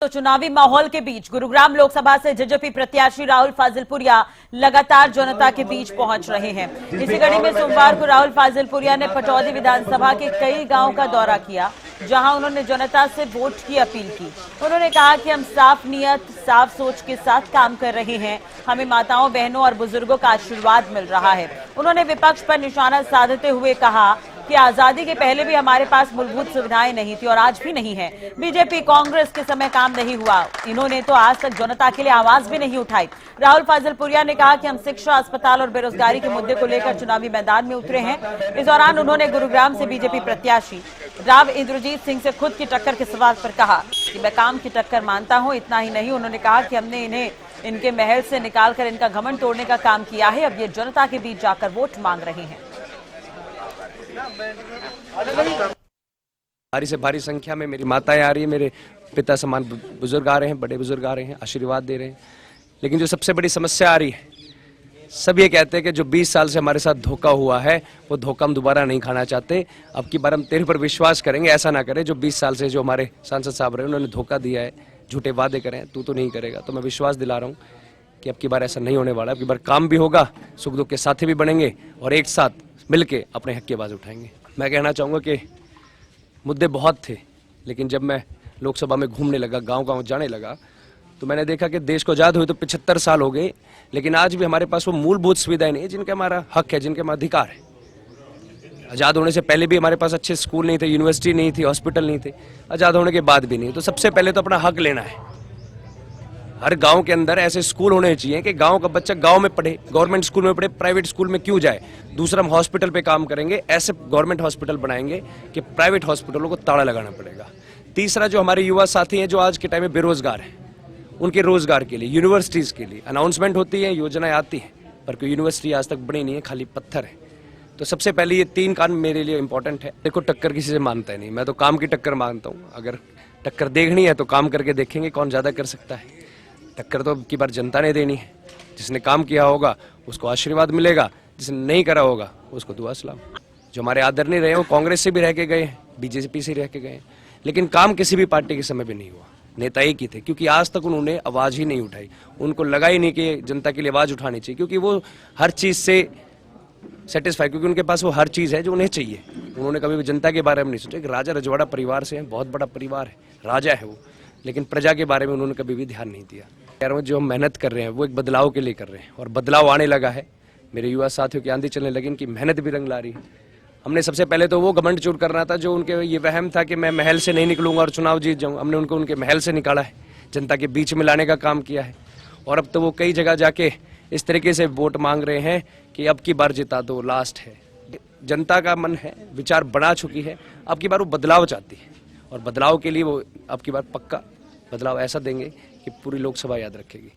तो चुनावी माहौल के बीच गुरुग्राम लोकसभा से जेजेपी प्रत्याशी राहुल फाजिलपुरिया लगातार जनता के बीच पहुंच रहे हैं। इसी कड़ी में सोमवार को राहुल फाजिलपुरिया ने पटौदी विधानसभा के कई गांव का दौरा किया, जहां उन्होंने जनता से वोट की अपील की। उन्होंने कहा कि हम साफ नियत, साफ सोच के साथ काम कर रहे हैं। हमें माताओं, बहनों और बुजुर्गों का आशीर्वाद मिल रहा है। उन्होंने विपक्ष पर निशाना साधते हुए कहा कि आजादी के पहले भी हमारे पास मूलभूत सुविधाएं नहीं थी और आज भी नहीं है। बीजेपी कांग्रेस के समय काम नहीं हुआ, इन्होंने तो आज तक जनता के लिए आवाज भी नहीं उठाई। राहुल फाजिलपुरिया ने कहा कि हम शिक्षा, अस्पताल और बेरोजगारी के मुद्दे को लेकर चुनावी मैदान में उतरे हैं। इस दौरान उन्होंने गुरुग्राम से बीजेपी प्रत्याशी राव इंद्रजीत सिंह से खुद की टक्कर के सवाल पर कहा कि मैं काम की टक्कर मानता हूं। इतना ही नहीं, उन्होंने कहा कि हमने इन्हें इनके महल से निकालकर इनका घमंड तोड़ने का काम किया है। अब ये जनता के बीच जाकर वोट मांग रहे हैं। भारी से भारी संख्या में मेरी माताएं आ रही है, मेरे पिता समान बुजुर्ग आ रहे हैं, बड़े बुजुर्ग आ रहे हैं, आशीर्वाद दे रहे हैं। लेकिन जो सबसे बड़ी समस्या आ रही है, सब ये कहते हैं कि जो 20 साल से हमारे साथ धोखा हुआ है वो धोखा हम दोबारा नहीं खाना चाहते। अब की बार हम तेरे पर विश्वास करेंगे, ऐसा ना करें जो 20 साल से जो हमारे सांसद साहब रहे उन्होंने धोखा दिया है, झूठे वादे करें, तू तो नहीं करेगा। तो मैं विश्वास दिला रहा हूँ कि अब की बार ऐसा नहीं होने वाला। अब की बार काम भी होगा, सुख दुख के साथी भी बनेंगे और एक साथ मिलके अपने हक की आवाज उठाएंगे। मैं कहना चाहूँगा कि मुद्दे बहुत थे, लेकिन जब मैं लोकसभा में घूमने लगा, गांव-गांव जाने लगा, तो मैंने देखा कि देश को आज़ाद हुए तो 75 साल हो गए, लेकिन आज भी हमारे पास वो मूलभूत सुविधाएं नहीं है जिनका हमारा हक है, जिनके हमारा अधिकार है। आज़ाद होने से पहले भी हमारे पास अच्छे स्कूल नहीं थे, यूनिवर्सिटी नहीं थी, हॉस्पिटल नहीं थे, आज़ाद होने के बाद भी नहीं। तो सबसे पहले तो अपना हक लेना है। हर गांव के अंदर ऐसे स्कूल होने चाहिए कि गांव का बच्चा गांव में पढ़े, गवर्नमेंट स्कूल में पढ़े, प्राइवेट स्कूल में क्यों जाए। दूसरा, हम हॉस्पिटल पे काम करेंगे, ऐसे गवर्नमेंट हॉस्पिटल बनाएंगे कि प्राइवेट हॉस्पिटलों को ताला लगाना पड़ेगा। तीसरा, जो हमारे युवा साथी हैं जो आज के टाइम में बेरोजगार हैं, उनके रोजगार के लिए, यूनिवर्सिटीज के लिए अनाउंसमेंट होती है, योजनाएं आती हैं, पर कोई यूनिवर्सिटी आज तक बनी नहीं है, खाली पत्थर है। तो सबसे पहले ये 3 काम मेरे लिए इंपॉर्टेंट है। देखो, टक्कर किसी से मानता है नहीं, मैं तो काम की टक्कर मानता हूँ। अगर टक्कर देखनी है तो काम करके देखेंगे कौन ज्यादा कर सकता है। टक्कर तो अब की बार जनता ने देनी है। जिसने काम किया होगा उसको आशीर्वाद मिलेगा, जिसने नहीं करा होगा उसको दुआ सलाम। जो हमारे आदरणीय रहे वो कांग्रेस से भी रह के गए हैं, बीजेपी से रह के गए हैं, लेकिन काम किसी भी पार्टी के समय भी नहीं हुआ। नेता एक ही थे, क्योंकि आज तक उन्होंने आवाज ही नहीं उठाई। उनको लगा ही नहीं कि जनता के लिए आवाज उठानी चाहिए, क्योंकि वो हर चीज से सेटिस्फाई, क्योंकि उनके पास वो हर चीज है जो उन्हें चाहिए। उन्होंने कभी भी जनता के बारे में नहीं सोचा। एक राजा रजवाड़ा परिवार से है, बहुत बड़ा परिवार है, राजा है वो, लेकिन प्रजा के बारे में उन्होंने कभी भी ध्यान नहीं दिया। कह रहा हूँ, जो हम मेहनत कर रहे हैं वो एक बदलाव के लिए कर रहे हैं, और बदलाव आने लगा है। मेरे युवा साथियों की आंधी चलने लगी, इनकी मेहनत भी रंग ला रही है। हमने सबसे पहले तो वो घमंड चूर करना था जो उनके ये वहम था कि मैं महल से नहीं निकलूंगा और चुनाव जीत जाऊँ। हमने उनको उनके महल से निकाला है, जनता के बीच में लाने का काम किया है। और अब तो वो कई जगह जाके इस तरीके से वोट मांग रहे हैं कि अब की बार जिता दो, लास्ट है। जनता का मन है, विचार बना चुकी है, अब की बार वो बदलाव चाहती है, और बदलाव के लिए वो अब की बार पक्का बदलाव ऐसा देंगे कि पूरी लोकसभा याद रखेगी।